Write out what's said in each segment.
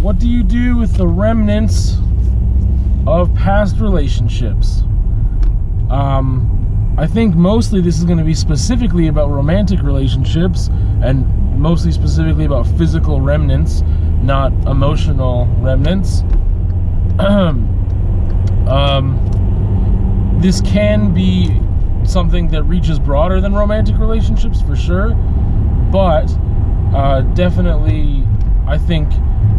What do you do with the remnants of past relationships? I think mostly this is going to be specifically about romantic relationships, and mostly specifically about physical remnants, not emotional remnants. This can be something that reaches broader than romantic relationships for sure, but definitely I think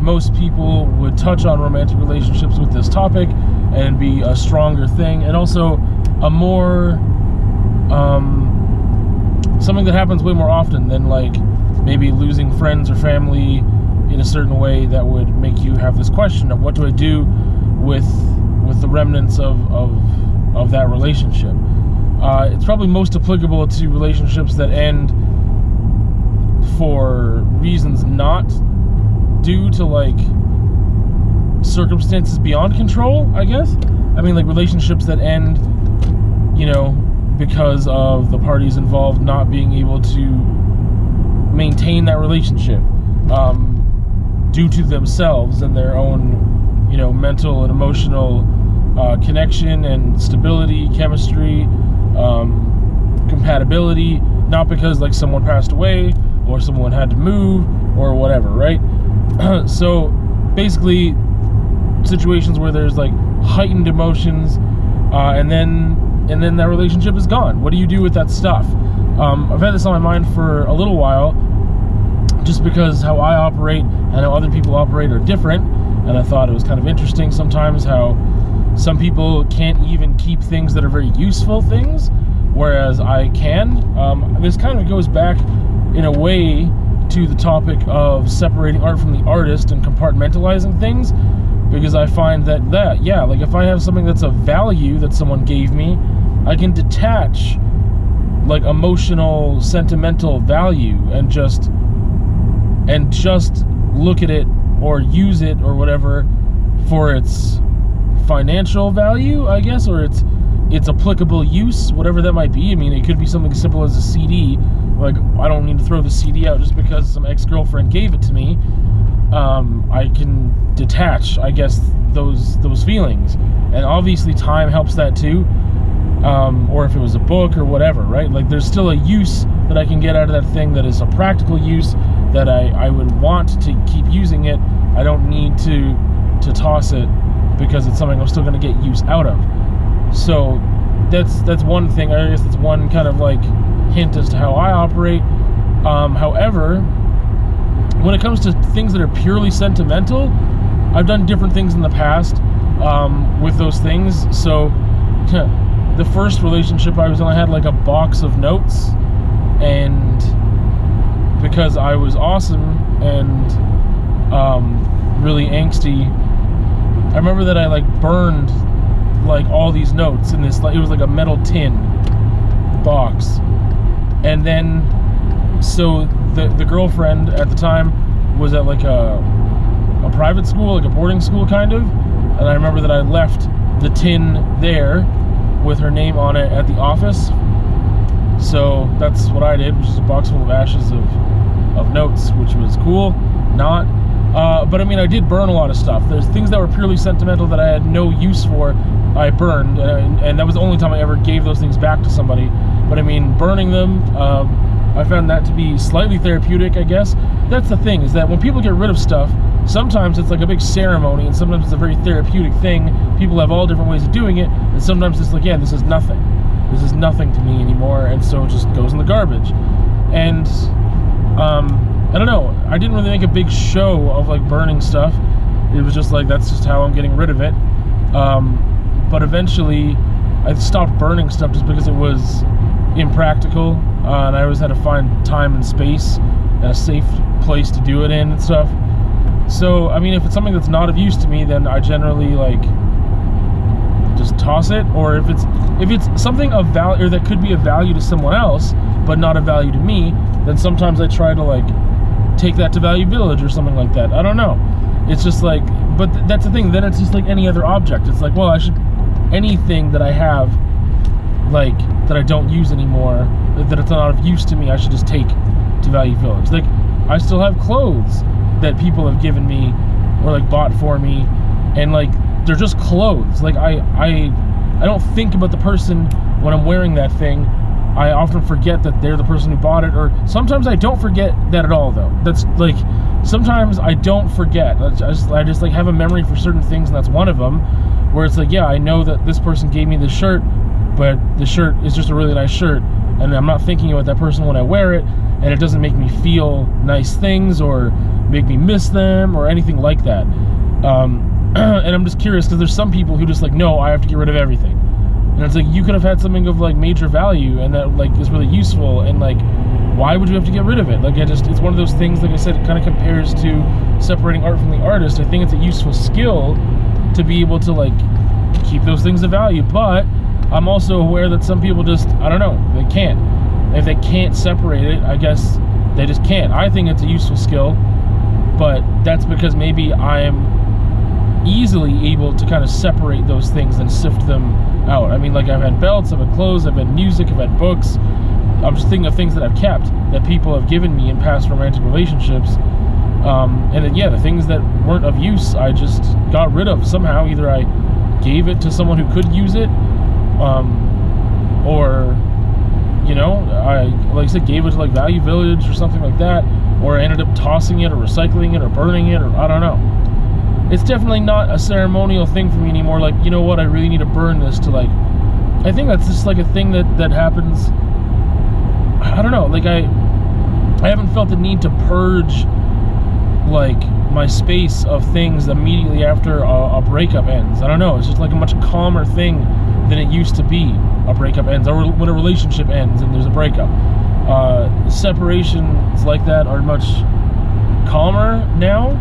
most people would touch on romantic relationships with this topic and be a stronger thing, and also a more something that happens way more often than like maybe losing friends or family in a certain way that would make you have this question of what do I do with the remnants of that relationship. It's probably most applicable to relationships that end for reasons not due to like circumstances beyond control, I guess. I mean, like relationships that end, you know, because of the parties involved not being able to maintain that relationship due to themselves and their own, you know, mental and emotional connection and stability, chemistry, compatibility, not because like someone passed away or someone had to move or whatever, right? So basically situations where there's like heightened emotions and then that relationship is gone. What do you do with that stuff? I've had this on my mind for a little while, just because how I operate and how other people operate are different, and I thought it was kind of interesting sometimes how some people can't even keep things that are very useful things, whereas I can. This kind of goes back in a way to the topic of separating art from the artist and compartmentalizing things, because I find that yeah, like if I have something that's of value that someone gave me, I can detach like emotional, sentimental value and just look at it or use it or whatever for its financial value, I guess, or its applicable use, whatever that might be. I mean, it could be something as simple as a CD. Like, I don't need to throw the CD out just because some ex-girlfriend gave it to me. I can detach, I guess, those feelings, and obviously time helps that too. Or if it was a book or whatever, right? Like, there's still a use that I can get out of that thing that is a practical use that I would want to keep using it. I don't need to toss it because it's something I'm still going to get use out of. So that's one thing. I guess that's one kind of like hint as to how I operate. However, when it comes to things that are purely sentimental, I've done different things in the past with those things. So the first relationship I was in, I had like a box of notes, and because I was awesome and really angsty, I remember that I like burned like all these notes in this, like it was like a metal tin box. And then so the girlfriend at the time was at like a private school, like a boarding school kind of, and I remember that I left the tin there with her name on it at the office. So that's what I did, which is a box full of ashes of notes, which was cool. But I mean, I did burn a lot of stuff. There's things that were purely sentimental that I had no use for, I burned, and that was the only time I ever gave those things back to somebody. But I mean, burning them, I found that to be slightly therapeutic, I guess. That's the thing, is that when people get rid of stuff, sometimes it's like a big ceremony, and sometimes it's a very therapeutic thing. People have all different ways of doing it, and sometimes it's like, yeah, this is nothing. This is nothing to me anymore, and so it just goes in the garbage. And I don't know, I didn't really make a big show of like burning stuff. It was just like, that's just how I'm getting rid of it. But eventually I stopped burning stuff just because it was impractical, and I always had to find time and space and a safe place to do it in and stuff. So I mean, if it's something that's not of use to me, then I generally like just toss it. Or if it's something of value, or that could be of value to someone else but not of value to me, then sometimes I try to like take that to Value Village or something like that. I don't know. It's just like, but that's the thing, then it's just like any other object. It's like, well, anything that I have, like, that I don't use anymore, that it's not of use to me, I should just take to Value Village. Like, I still have clothes that people have given me or like bought for me, and like they're just clothes. Like I don't think about the person when I'm wearing that thing. I often forget that they're the person who bought it, or sometimes I don't forget that at all, though. That's like, sometimes I don't forget. I just like have a memory for certain things, and that's one of them, where it's like, yeah, I know that this person gave me this shirt, but the shirt is just a really nice shirt, and I'm not thinking about that person when I wear it, and it doesn't make me feel nice things, or make me miss them, or anything like that. And I'm just curious, because there's some people who just like, no, I have to get rid of everything. And it's like, you could have had something of like major value and that like is really useful, and like, why would you have to get rid of it? Like, it's one of those things, like I said, it kind of compares to separating art from the artist. I think it's a useful skill to be able to like keep those things of value, but I'm also aware that some people just, I don't know, they can't. If they can't separate it, I guess they just can't. I think it's a useful skill, but that's because maybe I'm easily able to kind of separate those things and sift them out. I mean, like, I've had belts, I've had clothes, I've had music, I've had books. I'm just thinking of things that I've kept, that people have given me in past romantic relationships. And then, yeah, the things that weren't of use, I just got rid of somehow. Either I gave it to someone who could use it, or, you know, I, like I said, gave it to like Value Village or something like that, or I ended up tossing it or recycling it or burning it, or I don't know. It's definitely not a ceremonial thing for me anymore. Like, you know what, I really need to burn this to like, I think that's just like a thing that happens. I don't know, like I haven't felt the need to purge like my space of things immediately after a breakup ends. I don't know, it's just like a much calmer thing than it used to be. A breakup ends, or when a relationship ends and there's a breakup. Separations like that are much calmer now.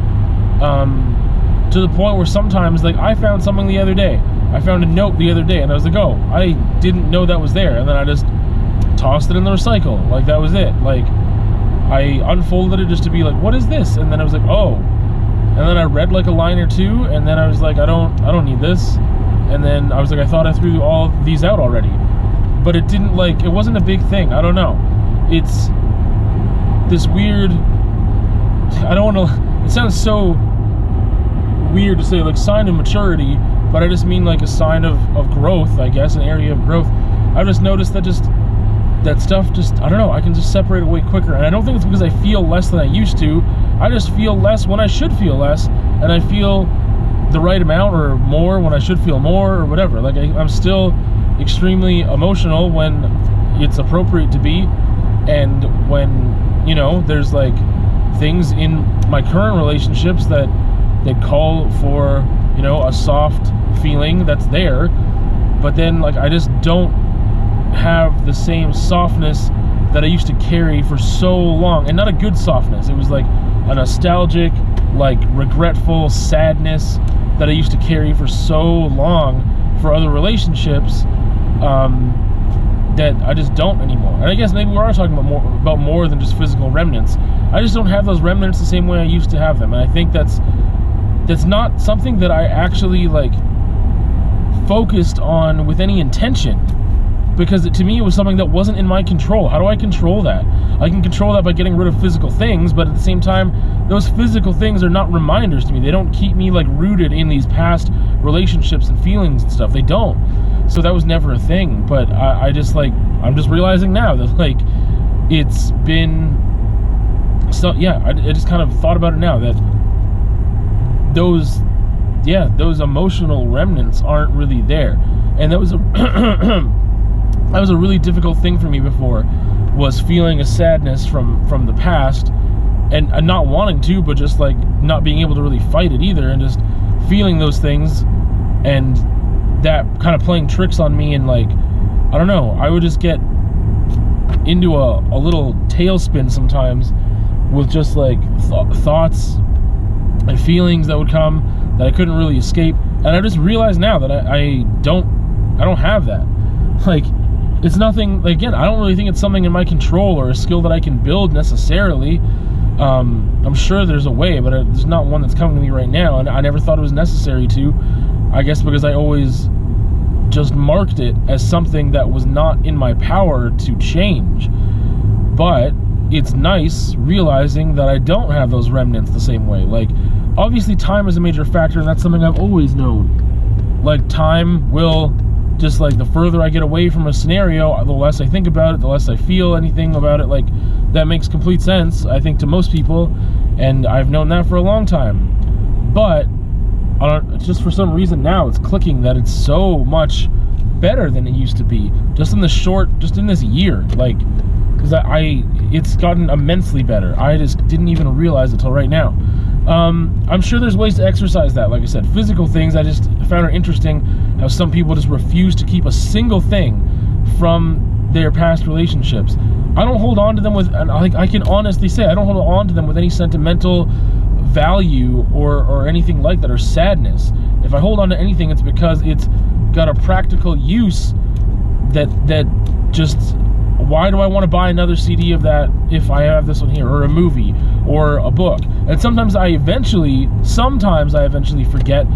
To the point where sometimes, like, I found something the other day. I found a note the other day, and I was like, oh, I didn't know that was there. And then I just tossed it in the recycle. Like, that was it. Like, I unfolded it just to be like, what is this? And then I was like, oh. And then I read like a line or two, and then I was like, I don't need this. And then I was like, I thought I threw all these out already. But it didn't, like, it wasn't a big thing. I don't know. It's this weird, I don't want to, it sounds so weird to say like sign of maturity, but I just mean like a sign of growth, I guess, an area of growth. I've just noticed that that stuff just, I don't know, I can just separate it way quicker. And I don't think it's because I feel less than I used to. I just feel less when I should feel less, and I feel the right amount or more when I should feel more, or whatever. Like I'm still extremely emotional when it's appropriate to be, and when, you know, there's like things in my current relationships that call for, you know, a soft feeling that's there, but then like I just don't have the same softness that I used to carry for so long. And not a good softness, it was like a nostalgic, like regretful sadness that I used to carry for so long for other relationships, that I just don't anymore. And I guess maybe we are talking about more than just physical remnants. I just don't have those remnants the same way I used to have them, and I think that's not something that I actually like focused on with any intention, because to me it was something that wasn't in my control. How do I control that? I can control that by getting rid of physical things, but at the same time, those physical things are not reminders to me. They don't keep me like rooted in these past relationships and feelings and stuff. They don't. So that was never a thing. But I just like, I'm just realizing now that like it's been, so yeah, I just kind of thought about it now that those emotional remnants aren't really there. And that was a really difficult thing for me before, was feeling a sadness from the past, and not wanting to, but just like not being able to really fight it either, and just feeling those things, and that kind of playing tricks on me. And like, I don't know, I would just get into a little tailspin sometimes with just like thoughts and feelings that would come that I couldn't really escape. And I just realized now that I don't have that. Like, it's nothing, again, I don't really think it's something in my control or a skill that I can build necessarily. I'm sure there's a way, but there's not one that's coming to me right now, and I never thought it was necessary to. I guess because I always just marked it as something that was not in my power to change. But it's nice realizing that I don't have those remnants the same way. Like, obviously time is a major factor, and that's something I've always known. Like, time will, just like the further I get away from a scenario, the less I think about it, the less I feel anything about it. Like, that makes complete sense, I think, to most people, and I've known that for a long time. But just for some reason now it's clicking that it's so much better than it used to be, just in this year. Like, because it's gotten immensely better. I just didn't even realize it till right now. I'm sure there's ways to exercise that. Like I said, physical things, I just found it interesting how some people just refuse to keep a single thing from their past relationships. I don't hold on to them with, and I can honestly say, I don't hold on to them with any sentimental value or anything like that, or sadness. If I hold on to anything, it's because it's got a practical use that just, why do I want to buy another CD of that if I have this one here, or a movie, or a book? And sometimes I eventually forget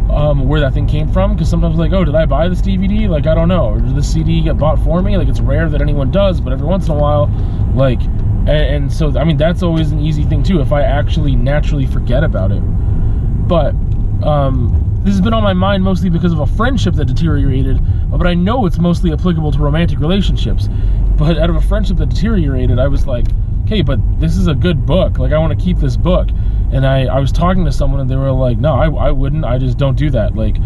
where that thing came from, because sometimes I'm like, oh, did I buy this DVD? Like, I don't know. Or did this CD get bought for me? Like, it's rare that anyone does, but every once in a while, like, and so, I mean, that's always an easy thing too, if I actually naturally forget about it. But this has been on my mind mostly because of a friendship that deteriorated, but I know it's mostly applicable to romantic relationships. But out of a friendship that deteriorated, I was like, okay, but this is a good book. Like, I want to keep this book. And I was talking to someone, and they were like, no, I wouldn't. I just don't do that. Like,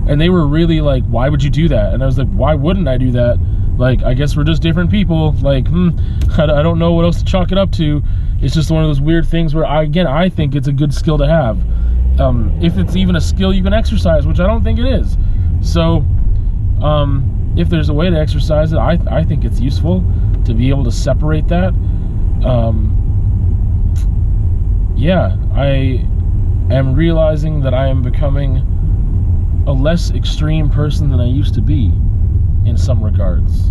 and they were really like, why would you do that? And I was like, why wouldn't I do that? Like, I guess we're just different people. Like, I don't know what else to chalk it up to. It's just one of those weird things where, I think it's a good skill to have. If it's even a skill you can exercise, which I don't think it is. So, if there's a way to exercise it, I think it's useful to be able to separate that. Yeah, I am realizing that I am becoming a less extreme person than I used to be in some regards.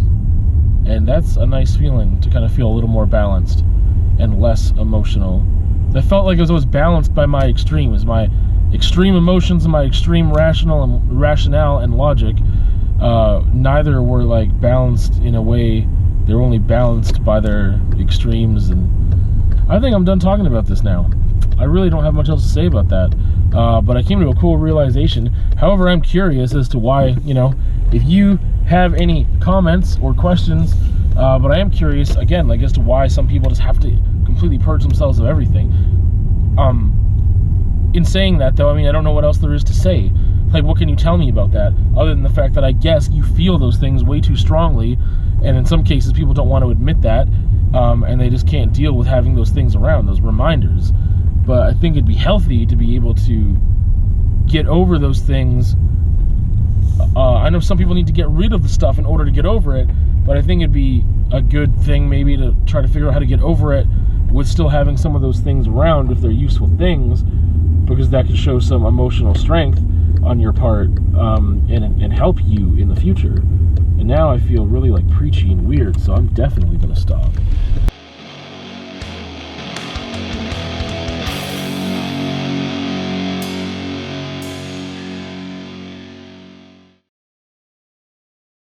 And that's a nice feeling, to kind of feel a little more balanced and less emotional. I felt like I was always balanced by my extremes, my extreme emotions and my extreme rationale and logic. Neither were like balanced in a way. They're only balanced by their extremes. And I think I'm done talking about this now. I really don't have much else to say about that. But I came to a cool realization. However, I'm curious as to why, if you have any comments or questions, but I am curious, again, like, as to why some people just have to completely purge themselves of everything. In saying that, though, I mean, I don't know what else there is to say. Like, what can you tell me about that, other than the fact that I guess you feel those things way too strongly, and in some cases people don't want to admit that, and they just can't deal with having those things around, those reminders. But I think it'd be healthy to be able to get over those things. I know some people need to get rid of the stuff in order to get over it, but I think it'd be a good thing maybe to try to figure out how to get over it with still having some of those things around if they're useful things, because that could show some emotional strength on your part, and help you in the future. And now I feel really like preachy and weird, so I'm definitely going to stop.